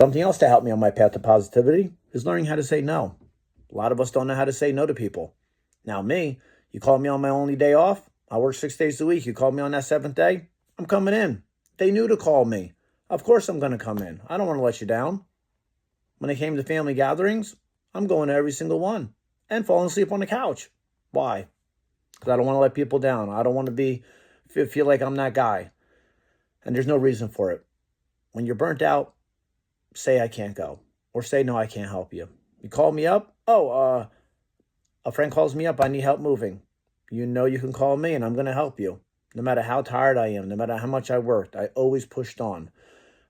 Something else to help me on my path to positivity is learning how to say no. A lot of us don't know how to say no to people. Now, me, you call me on my only day off. I work 6 days a week. You call me on that seventh day, I'm coming in. They knew to call me. Of course I'm going to come in. I don't want to let you down. When it came to family gatherings, I'm going to every single one and falling asleep on the couch. Why? Because I don't want to let people down. I don't want to feel like I'm that guy. And there's no reason for it. When you're burnt out, say I can't go. Or say no, I can't help you. You call me up. A friend calls me up. I need help moving. You know you can call me and I'm going to help you. No matter how tired I am, no matter how much I worked, I always pushed on.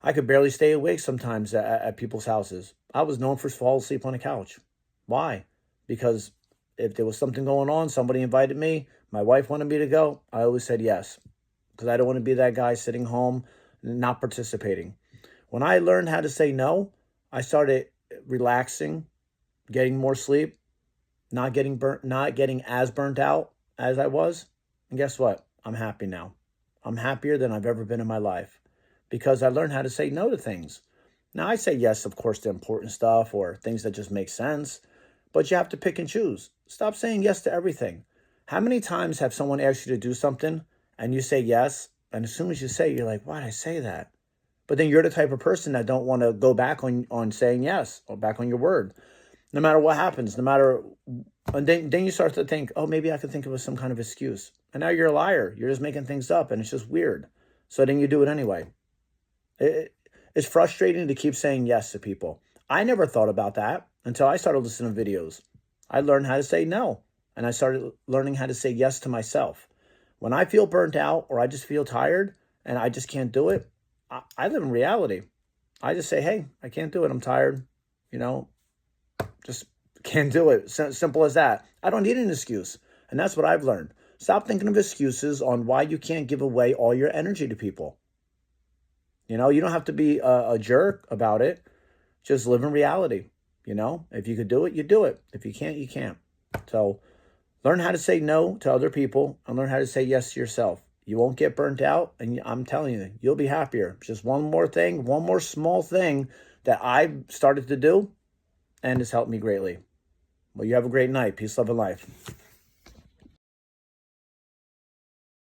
I could barely stay awake sometimes at people's houses. I was known for falling asleep on the couch. Why? Because if there was something going on, somebody invited me, my wife wanted me to go, I always said yes. Because I don't want to be that guy sitting home, not participating. When I learned how to say no, I started relaxing, getting more sleep, not getting as burnt out as I was. And guess what? I'm happy now. I'm happier than I've ever been in my life because I learned how to say no to things. Now, I say yes, of course, to important stuff or things that just make sense, but you have to pick and choose. Stop saying yes to everything. How many times have someone asked you to do something and you say yes, and as soon as you say it, you're like, why did I say that? But then you're the type of person that don't want to go back on saying yes or back on your word. No matter what happens, and then you start to think, oh, maybe I could think of some kind of excuse. And now you're a liar. You're just making things up and it's just weird. So then you do it anyway. It's frustrating to keep saying yes to people. I never thought about that until I started listening to videos. I learned how to say no. And I started learning how to say yes to myself. When I feel burnt out or I just feel tired and I just can't do it, I live in reality. I just say, hey, I can't do it. I'm tired. Just can't do it. Simple as that. I don't need an excuse. And that's what I've learned. Stop thinking of excuses on why you can't give away all your energy to people. You don't have to be a jerk about it. Just live in reality. If you could do it, you do it. If you can't, you can't. So learn how to say no to other people and learn how to say yes to yourself. You won't get burnt out. And I'm telling you, you'll be happier. Just one more thing, one more small thing that I've started to do and it's helped me greatly. Well, you have a great night. Peace, love, and life.